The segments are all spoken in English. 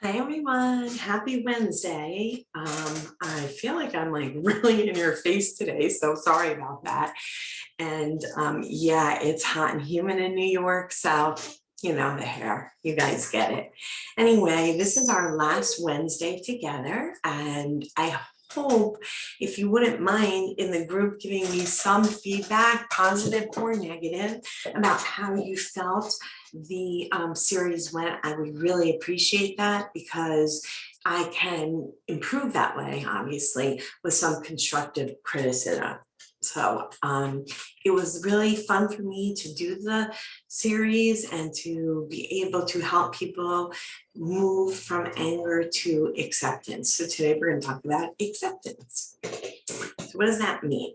Hi everyone, happy Wednesday. I feel like I'm like really in your face today, so sorry about that. And yeah, it's hot and humid in New York, so the hair, you guys get it. Anyway, this is our last Wednesday together, and I hope if you wouldn't mind in the group giving me some feedback, positive or negative, about how you felt the series went. I would really appreciate that because I can improve that way, obviously, with some constructive criticism. So it was really fun for me to do the series and to be able to help people move from anger to acceptance. So today we're going to talk about acceptance. So what does that mean?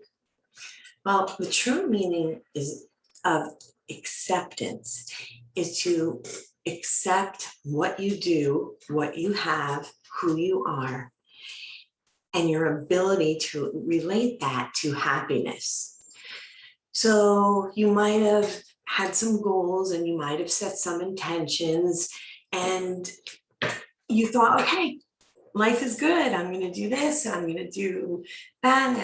Well, the true meaning of acceptance is to accept what you do, what you have, who you are, and your ability to relate that to happiness. So you might have had some goals and you might have set some intentions and you thought, okay, life is good. I'm going to do this and I'm going to do that.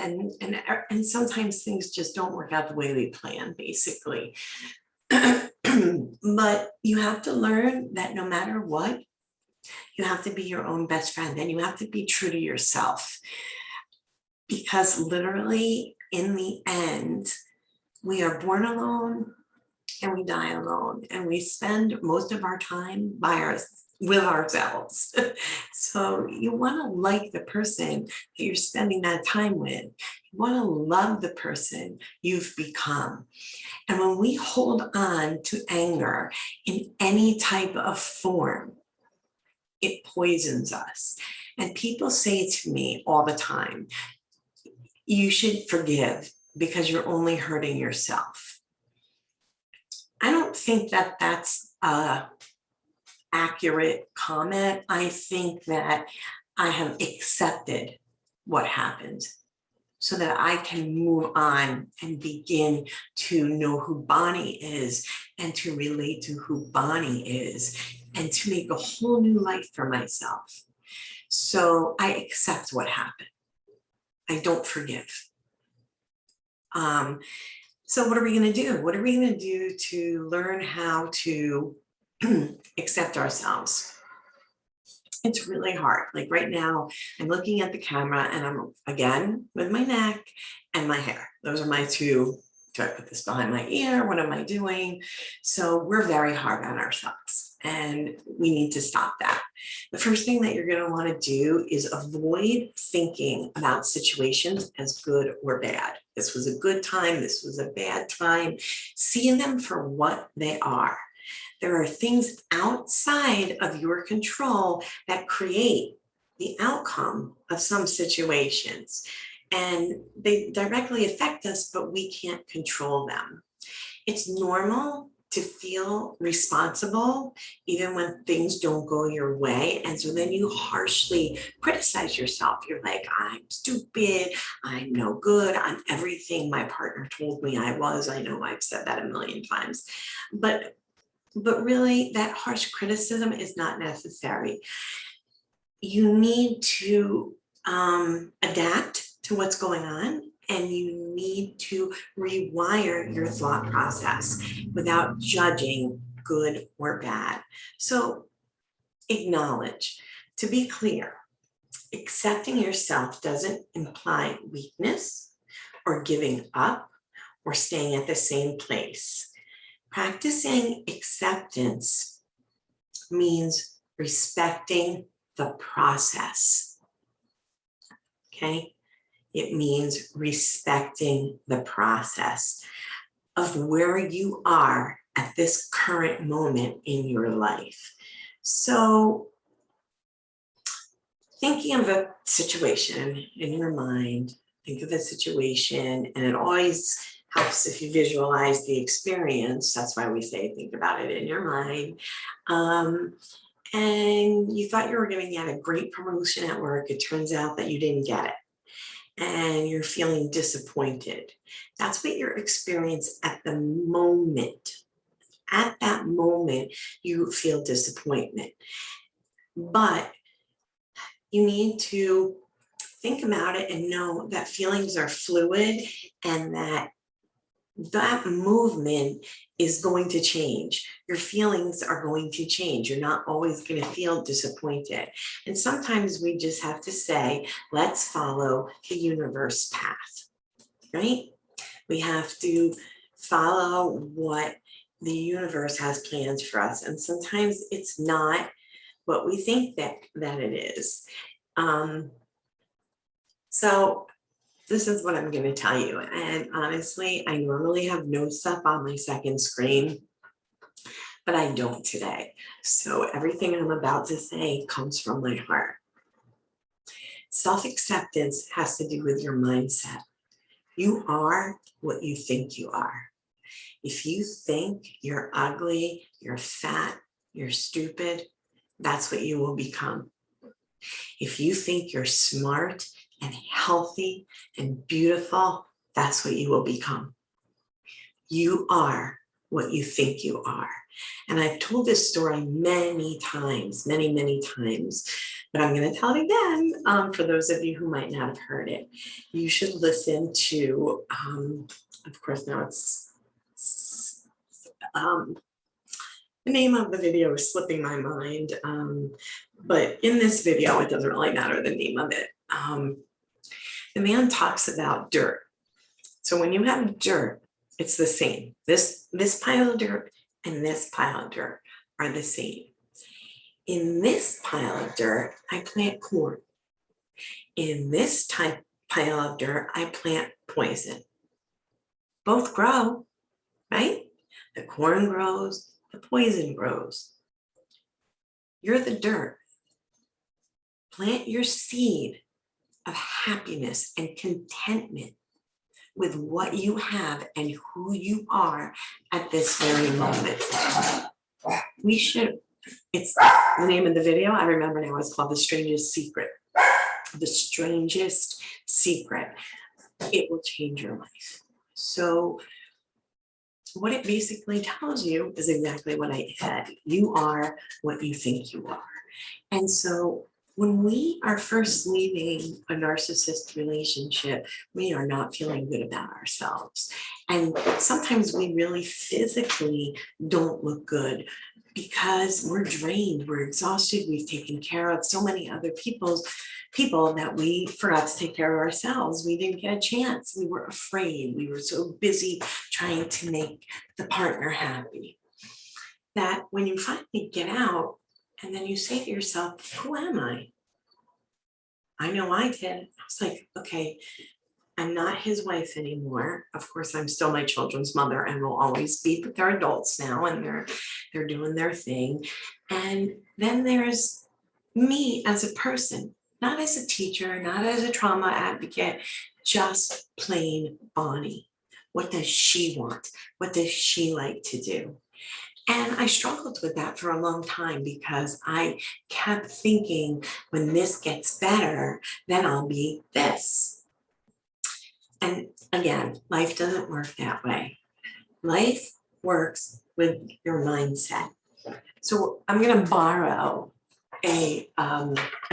And sometimes things just don't work out the way we plan, basically. But you have to learn that no matter what, you have to be your own best friend and you have to be true to yourself. Because literally, in the end, we are born alone and we die alone. And we spend most of our time with ourselves. So you want to like the person that you're spending that time with. You want to love the person you've become. And when we hold on to anger in any type of form, it poisons us. And people say to me all the time, you should forgive because you're only hurting yourself. I don't think that that's a accurate comment. I think that I have accepted what happened so that I can move on and begin to know who Bonnie is and to relate to who Bonnie is and to make a whole new life for myself. So I accept what happened. I don't forgive. So what are we going to do? What are we going to do to learn how to accept ourselves? It's really hard. Like right now, I'm looking at the camera and I'm again with my neck and my hair. Those are my two. Do I put this behind my ear? What am I doing? So we're very hard on ourselves and we need to stop that. The first thing that you're going to want to do is avoid thinking about situations as good or bad. This was a good time. This was a bad time. See them for what they are. There are things outside of your control that create the outcome of some situations. And they directly affect us, but we can't control them. It's normal to feel responsible even when things don't go your way. And so then you harshly criticize yourself. You're like, I'm stupid, I'm no good, I'm everything my partner told me I was. I know I've said that a million times. But really, that harsh criticism is not necessary. You need to adapt to what's going on, and you need to rewire your thought process without judging good or bad. So acknowledge. To be clear, accepting yourself doesn't imply weakness or giving up or staying at the same place. Practicing acceptance means respecting the process. Okay? It means respecting the process of where you are at this current moment in your life. So, thinking of a situation in your mind, think of a situation, and it always helps if you visualize the experience. That's why we say think about it in your mind. And you thought you were going to get a great promotion at work. It turns out that you didn't get it. And you're feeling disappointed. That's what you're experiencing at the moment. At that moment, you feel disappointment. But you need to think about it and know that feelings are fluid and that movement is going to change. Your feelings are going to change. You're not always going to feel disappointed. And sometimes we just have to say, let's follow the universe path, right? We have to follow what the universe has plans for us. And sometimes it's not what we think that it is. So this is what I'm going to tell you. And honestly, I normally have notes up on my second screen, but I don't today. So everything I'm about to say comes from my heart. Self-acceptance has to do with your mindset. You are what you think you are. If you think you're ugly, you're fat, you're stupid, that's what you will become. If you think you're smart and healthy and beautiful, that's what you will become. You are what you think you are. And I've told this story many times, many times, but I'm going to tell it again for those of you who might not have heard it. You should listen to, of course, now it's, the name of the video is slipping my mind, but in this video, it doesn't really matter the name of it. The man talks about dirt. So when you have dirt, it's the same. This pile of dirt and this pile of dirt are the same. In this pile of dirt, I plant corn. In this pile of dirt, I plant poison. Both grow, right? The corn grows, the poison grows. You're the dirt. Plant your seed of happiness and contentment with what you have and who you are at this very moment. We should, it's the name of the video, I remember now, it's called The Strangest Secret. The Strangest Secret. It will change your life. So what it basically tells you is exactly what I said. You are what you think you are. And so when we are first leaving a narcissist relationship, we are not feeling good about ourselves. And sometimes we really physically don't look good because we're drained, we're exhausted, we've taken care of so many other people that we forgot to take care of ourselves. We didn't get a chance. We were afraid. We were so busy trying to make the partner happy that when you finally get out, and then you say to yourself, who am I? I know I did. I was like, okay, I'm not his wife anymore. Of course, I'm still my children's mother and will always be, but they're adults now and they're doing their thing. And then there's me as a person, not as a teacher, not as a trauma advocate, just plain Bonnie. What does she want? What does she like to do? And I struggled with that for a long time because I kept thinking, when this gets better, then I'll be this. And again, life doesn't work that way. Life works with your mindset. So I'm going to borrow a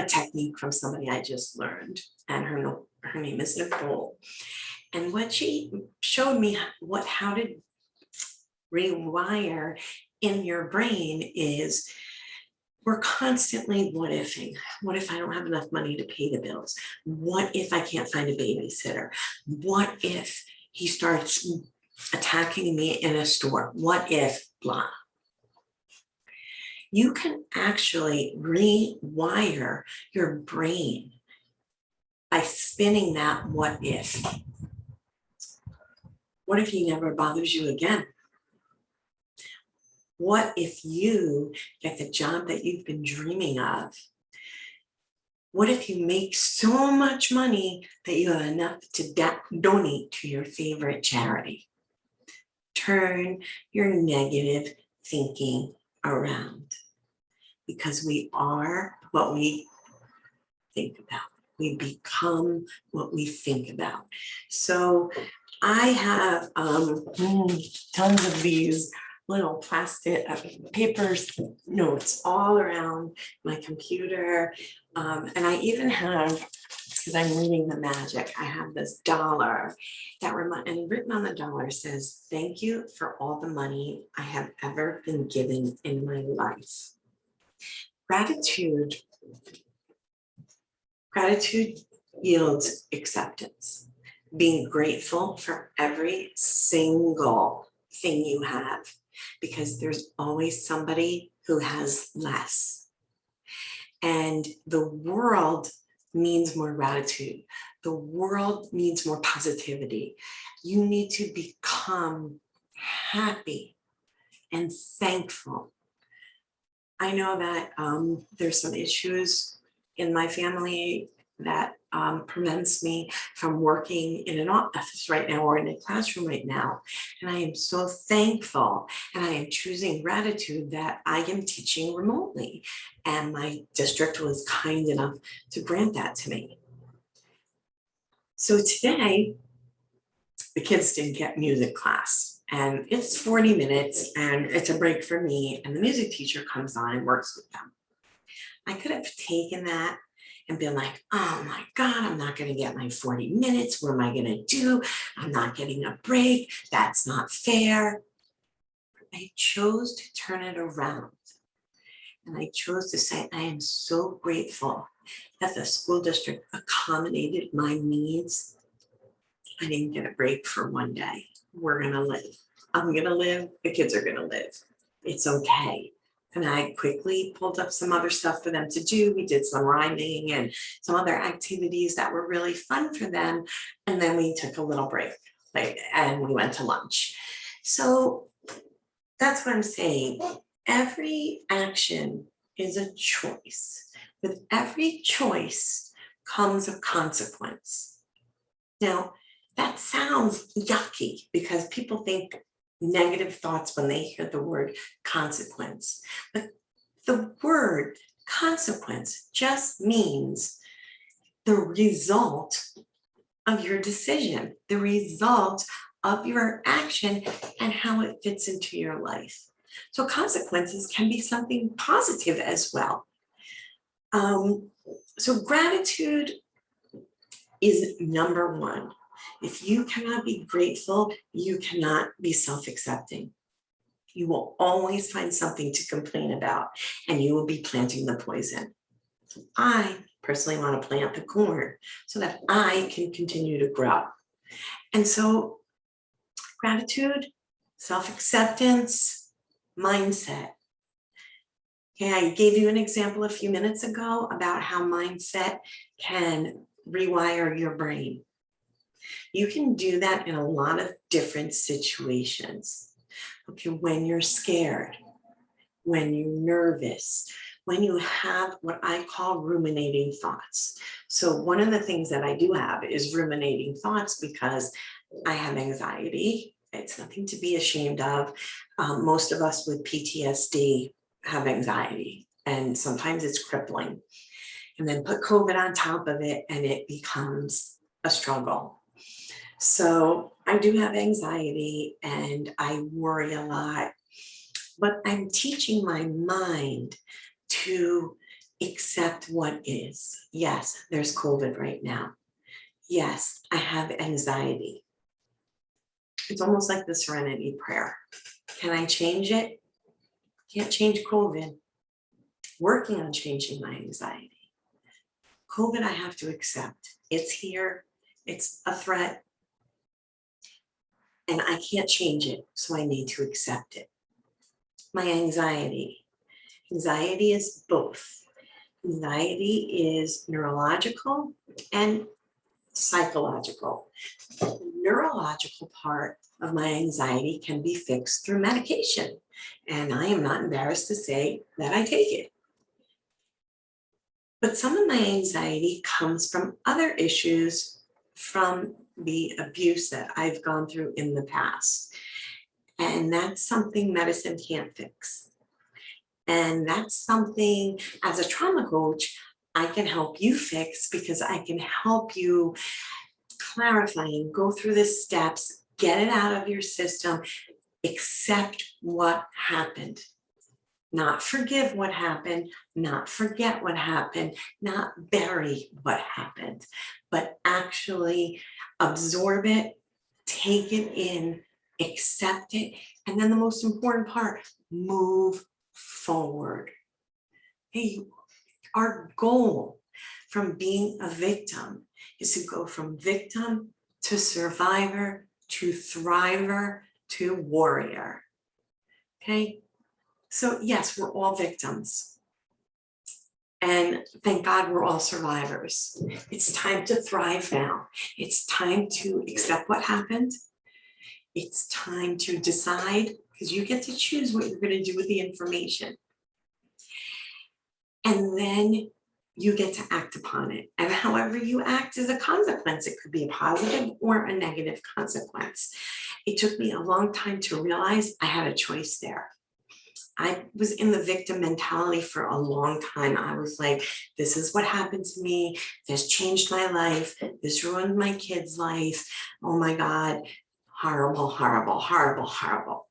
technique from somebody I just learned, and her name is Nicole. And what she showed me how to rewire in your brain is, we're constantly what ifing. What if I don't have enough money to pay the bills? What if I can't find a babysitter? What if he starts attacking me in a store? What if blah? You can actually rewire your brain by spinning that what if. What if he never bothers you again? What if you get the job that you've been dreaming of? What if you make so much money that you have enough to donate to your favorite charity? Turn your negative thinking around, because we are what we think about. We become what we think about. So I have tons of these little plastic papers, notes all around my computer. And I even have, because I'm reading The Magic, I have this dollar and written on the dollar says, "Thank you for all the money I have ever been given in my life." Gratitude yields acceptance. Being grateful for every single thing you have, because there's always somebody who has less. And the world needs more gratitude. The world needs more positivity. You need to become happy and thankful. I know that there's some issues in my family that prevents me from working in an office right now or in a classroom right now. And I am so thankful, and I am choosing gratitude that I am teaching remotely. And my district was kind enough to grant that to me. So today, the kids didn't get music class, and it's 40 minutes and it's a break for me, and the music teacher comes on and works with them. I could have taken that and been like, oh my God, I'm not going to get my 40 minutes. What am I going to do? I'm not getting a break. That's not fair. I chose to turn it around. And I chose to say, I am so grateful that the school district accommodated my needs. I didn't get a break for one day. We're going to live. I'm going to live. The kids are going to live. It's okay. And I quickly pulled up some other stuff for them to do. We did some rhyming and some other activities that were really fun for them. And then we took a little break, and we went to lunch. So that's what I'm saying. Every action is a choice. With every choice comes a consequence. Now, that sounds yucky because people think negative thoughts when they hear the word consequence. But the word consequence just means the result of your decision, the result of your action, and how it fits into your life. So consequences can be something positive as well. So gratitude is number one. If you cannot be grateful, you cannot be self-accepting. You will always find something to complain about, and you will be planting the poison. I personally want to plant the corn so that I can continue to grow. And so gratitude, self-acceptance, mindset. Okay, I gave you an example a few minutes ago about how mindset can rewire your brain. You can do that in a lot of different situations. Okay, when you're scared, when you're nervous, when you have what I call ruminating thoughts. So one of the things that I do have is ruminating thoughts because I have anxiety. It's nothing to be ashamed of. Most of us with PTSD have anxiety, and sometimes it's crippling. And then put COVID on top of it, and it becomes a struggle. So I do have anxiety and I worry a lot, but I'm teaching my mind to accept what is. Yes, there's COVID right now. Yes, I have anxiety. It's almost like the serenity prayer. Can I change it? Can't change COVID. Working on changing my anxiety. COVID, I have to accept. It's here. It's a threat. And I can't change it, so I need to accept it. My anxiety. Anxiety is both. Anxiety is neurological and psychological. The neurological part of my anxiety can be fixed through medication, and I am not embarrassed to say that I take it. But some of my anxiety comes from other issues from the abuse that I've gone through in the past. And that's something medicine can't fix. And that's something, as a trauma coach, I can help you fix, because I can help you clarify and go through the steps, get it out of your system, Accept what happened. Not forgive what happened, not forget what happened, not bury what happened, but actually absorb it, take it in, accept it, and then the most important part, move forward. Hey, our goal from being a victim is to go from victim to survivor to thriver to warrior. Okay? So yes, we're all victims. And thank God we're all survivors. It's time to thrive now. It's time to accept what happened. It's time to decide, because you get to choose what you're going to do with the information. And then you get to act upon it. And however you act is a consequence. It could be a positive or a negative consequence. It took me a long time to realize I had a choice there. I was in the victim mentality for a long time. I was like, this is what happened to me. This changed my life. This ruined my kid's life. Oh my God, horrible, horrible, horrible, horrible.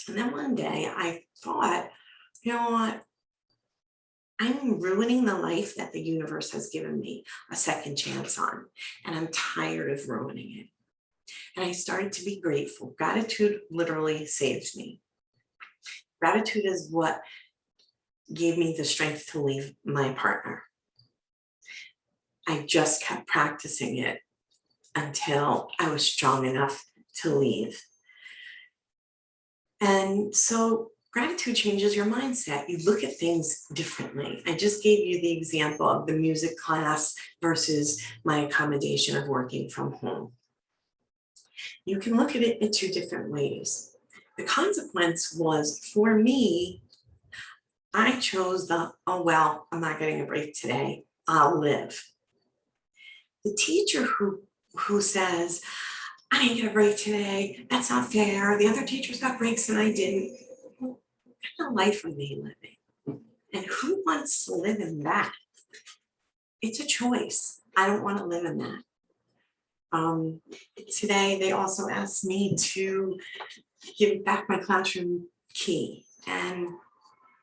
And then one day I thought, you know what? I'm ruining the life that the universe has given me a second chance on, and I'm tired of ruining it. And I started to be grateful. Gratitude literally saves me. Gratitude is what gave me the strength to leave my partner. I just kept practicing it until I was strong enough to leave. And so gratitude changes your mindset. You look at things differently. I just gave you the example of the music class versus my accommodation of working from home. You can look at it in two different ways. The consequence was, for me, I chose the, oh, well, I'm not getting a break today, I'll live. The teacher who says, I didn't get a break today, that's not fair, the other teachers got breaks and I didn't. What kind of life are they living? And who wants to live in that? It's a choice. I don't want to live in that. Today, they also asked me to give back my classroom key, and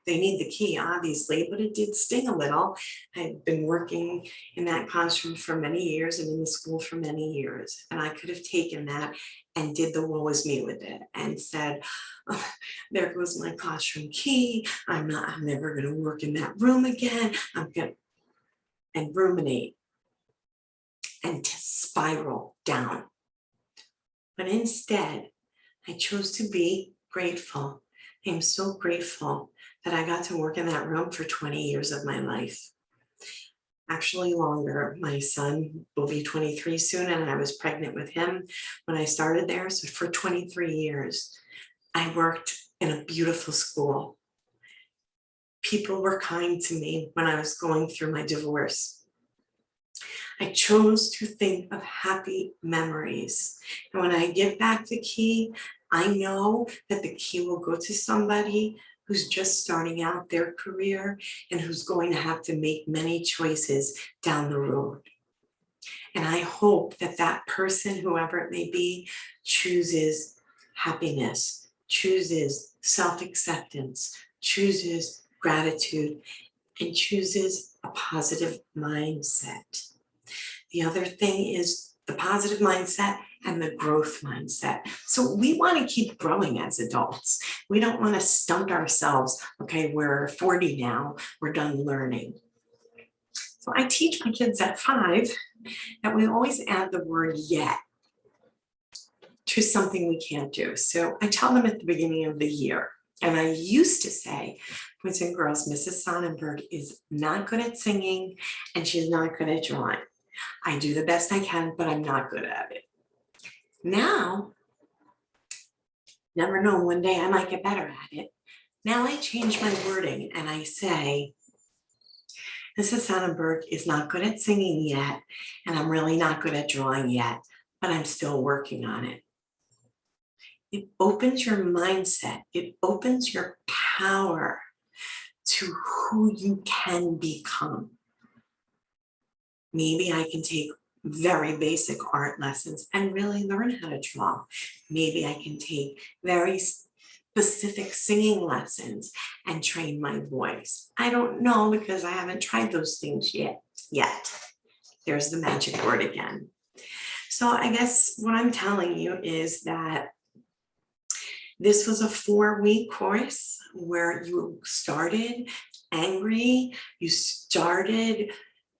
they need the key, obviously, but it did sting a little. I'd been working in that classroom for many years and in the school for many years, and I could have taken that and did the woe is me with it and said, oh, there goes my classroom key. I'm never going to work in that room again. And ruminate and to spiral down. But instead, I chose to be grateful. I'm so grateful that I got to work in that room for 20 years of my life. Actually longer. My son will be 23 soon, and I was pregnant with him when I started there. So for 23 years, I worked in a beautiful school. People were kind to me when I was going through my divorce. I chose to think of happy memories. And when I give back the key, I know that the key will go to somebody who's just starting out their career and who's going to have to make many choices down the road. And I hope that that person, whoever it may be, chooses happiness, chooses self-acceptance, chooses gratitude, and chooses a positive mindset. The other thing is the positive mindset and the growth mindset. So we want to keep growing as adults. We don't want to stunt ourselves. Okay, we're 40 now, we're done learning. So I teach my kids at 5 that we always add the word yet to something we can't do. So I tell them at the beginning of the year, and I used to say, boys and girls, Mrs. Sonnenberg is not good at singing and she's not good at drawing. I do the best I can, but I'm not good at it. Now, never know, one day I might get better at it. Now I change my wording and I say, Mrs. Sonnenberg is not good at singing yet, and I'm really not good at drawing yet, but I'm still working on it. It opens your mindset. It opens your power to who you can become. Maybe I can take very basic art lessons and really learn how to draw. Maybe I can take very specific singing lessons and train my voice. I don't know because I haven't tried those things yet. There's the magic word again. So I guess what I'm telling you is that this was a 4-week course where you started angry, you started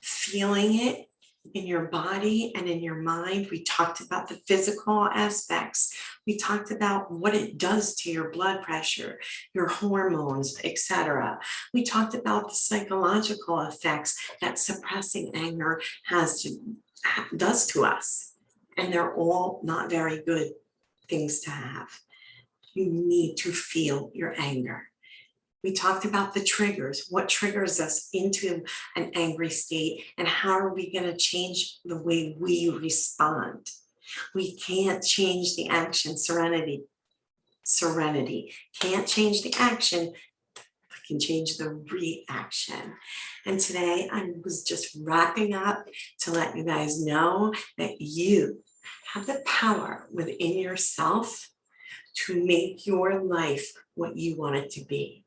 feeling it in your body and in your mind. We talked about the physical aspects. We talked about what it does to your blood pressure, your hormones, etc. We talked about the psychological effects that suppressing anger does to us. And they're all not very good things to have. You need to feel your anger. We talked about the triggers, what triggers us into an angry state, and how are we going to change the way we respond. We can't change the action, serenity. Can't change the action, but can change the reaction. And today I was just wrapping up to let you guys know that you have the power within yourself to make your life what you want it to be.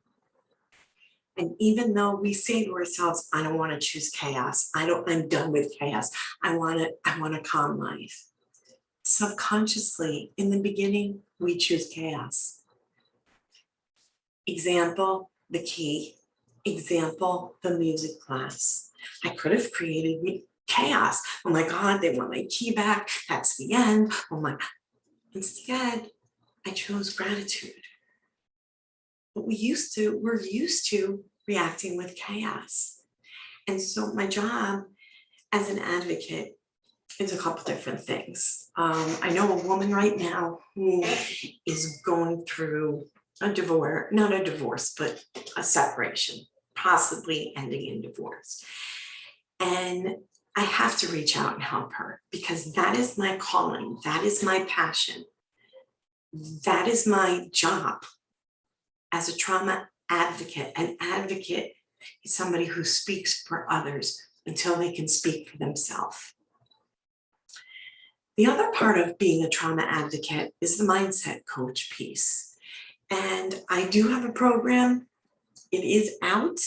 And even though we say to ourselves, I don't want to choose chaos. I'm done with chaos. I want a calm life. Subconsciously, in the beginning, we choose chaos. Example, the key. Example, the music class. I could have created chaos. Oh my God, they want my key back. That's the end. Oh my. Instead, I chose gratitude. But we're used to reacting with chaos. And so my job as an advocate is a couple different things. I know a woman right now who is going through a divorce, not a divorce, but a separation, possibly ending in divorce. And I have to reach out and help her because that is my calling. That is my passion. That is my job as a trauma advocate. An advocate is somebody who speaks for others until they can speak for themselves. The other part of being a trauma advocate is the mindset coach piece. And I do have a program. It is out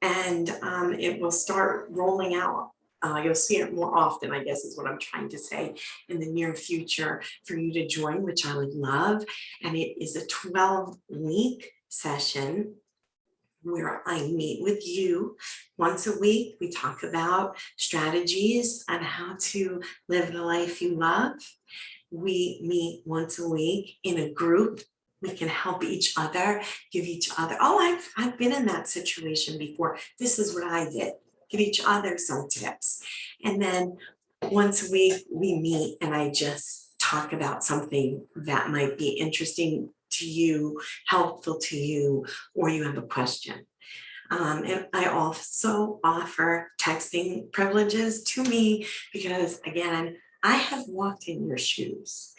and it will start rolling out. You'll see it more often, I guess is what I'm trying to say, in the near future for you to join, which I would love. And it is a 12-week session where I meet with you once a week. We talk about strategies on how to live the life you love. We meet once a week in a group. We can help each other, give each other, I've been in that situation before. This is what I did. Give each other some tips. And then once a week we meet and I just talk about something that might be interesting to you, helpful to you, or you have a question. And I also offer texting privileges to me because, again, I have walked in your shoes.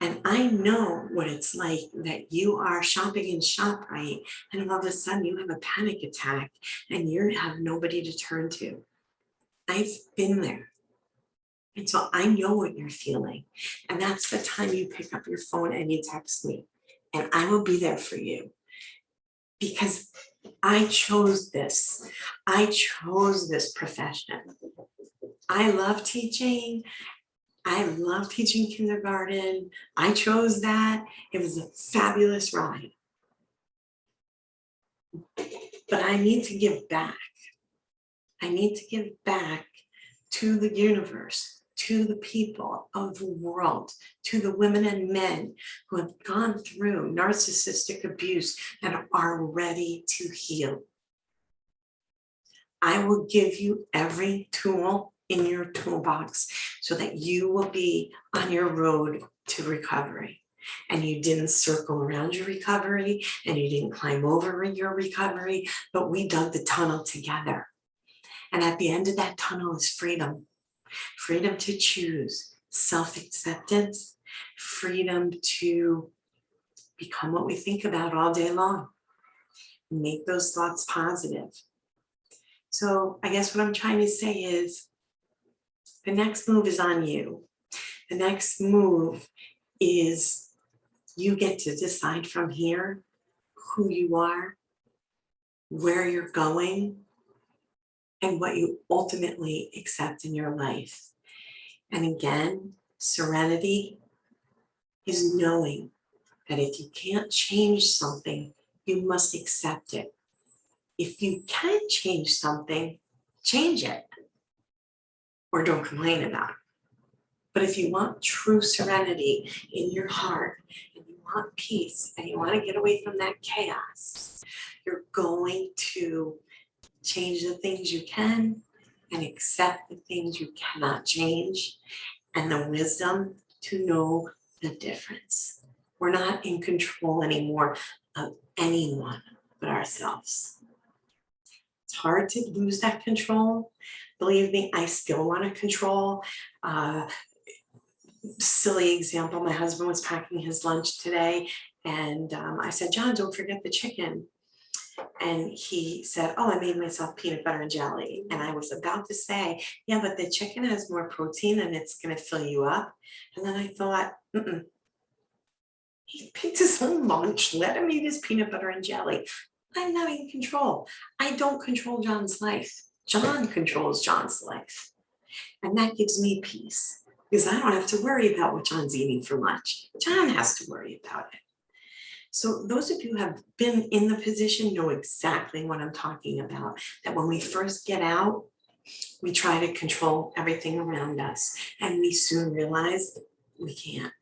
And I know what it's like that you are shopping in ShopRite and all of a sudden you have a panic attack and you have nobody to turn to. I've been there. And so I know what you're feeling. And that's the time you pick up your phone and you text me. And I will be there for you. Because I chose this. I chose this profession. I love teaching. I love teaching kindergarten. I chose that. It was a fabulous ride. But I need to give back. I need to give back to the universe, to the people of the world, to the women and men who have gone through narcissistic abuse and are ready to heal. I will give you every tool in your toolbox so that you will be on your road to recovery. And you didn't circle around your recovery and you didn't climb over your recovery, but we dug the tunnel together. And at the end of that tunnel is freedom. Freedom to choose, self-acceptance, freedom to become what we think about all day long. Make those thoughts positive. So I guess what I'm trying to say is The next move is on you. The next move is you get to decide from here who you are, where you're going, and what you ultimately accept in your life. And again, serenity is knowing that if you can't change something, you must accept it. If you can change something, change it, or don't complain about it. But if you want true serenity in your heart, and you want peace, and you want to get away from that chaos, you're going to change the things you can and accept the things you cannot change, and the wisdom to know the difference. We're not in control anymore of anyone but ourselves. It's hard to lose that control. Believe me, I still want to control. Silly example, my husband was packing his lunch today, and I said, John, don't forget the chicken. And he said, oh, I made myself peanut butter and jelly. And I was about to say, yeah, but the chicken has more protein and it's going to fill you up. And then I thought, he picked his own lunch, let him eat his peanut butter and jelly. I'm not in control. I don't control John's life. John controls John's life. And that gives me peace because I don't have to worry about what John's eating for lunch. John has to worry about it. So those of you who have been in the position know exactly what I'm talking about, that when we first get out, we try to control everything around us, and we soon realize we can't.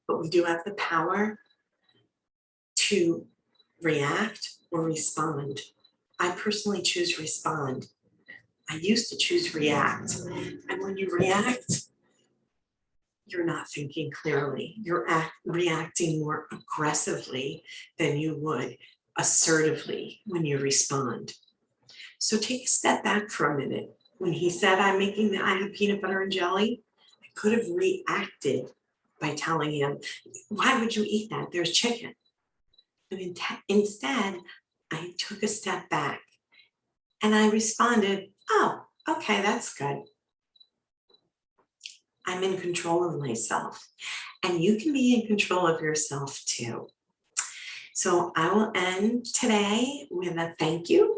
But we do have the power to react or respond. I personally choose respond. I used to choose react. And when you react, you're not thinking clearly. You're reacting more aggressively than you would assertively when you respond. So take a step back for a minute. When he said, I have peanut butter and jelly, I could have reacted by telling him, why would you eat that? There's chicken. But instead, I took a step back and I responded, oh, okay, that's good. I'm in control of myself, and you can be in control of yourself too. So I will end today with a thank you.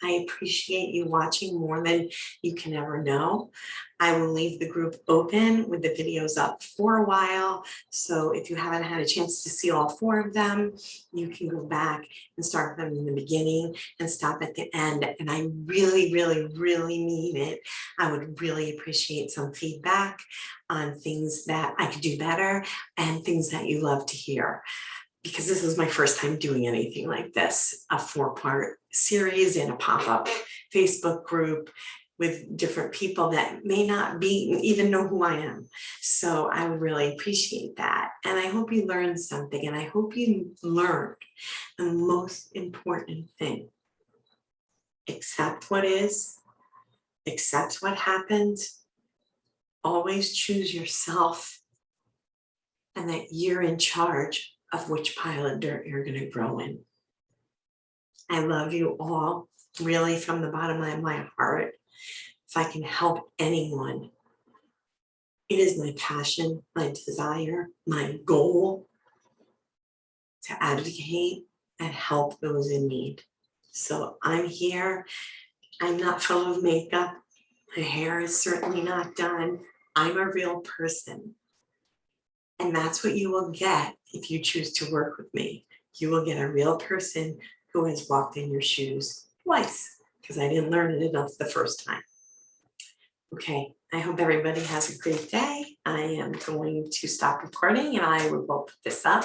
I appreciate you watching more than you can ever know. I will leave the group open with the videos up for a while. So if you haven't had a chance to see all 4 of them, you can go back and start them in the beginning and stop at the end. And I really, really, really mean it. I would really appreciate some feedback on things that I could do better and things that you love to hear, because this is my first time doing anything like this, a 4-part series in a pop-up Facebook group with different people that may not even know who I am. So I would really appreciate that. And I hope you learned something, and I hope you learned the most important thing. Accept what is, accept what happened, always choose yourself, and that you're in charge of which pile of dirt you're going to grow in. I love you all, really, from the bottom of my heart. If I can help anyone, it is my passion, my desire, my goal to advocate and help those in need. So I'm here. I'm not full of makeup. My hair is certainly not done. I'm a real person. And that's what you will get if you choose to work with me. You will get a real person who has walked in your shoes twice, because I didn't learn it enough the first time. Okay, I hope everybody has a great day. I am going to stop recording and I will put this up.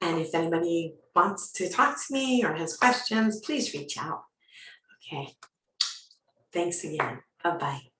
And if anybody wants to talk to me or has questions, please reach out. Okay, thanks again. Bye-bye.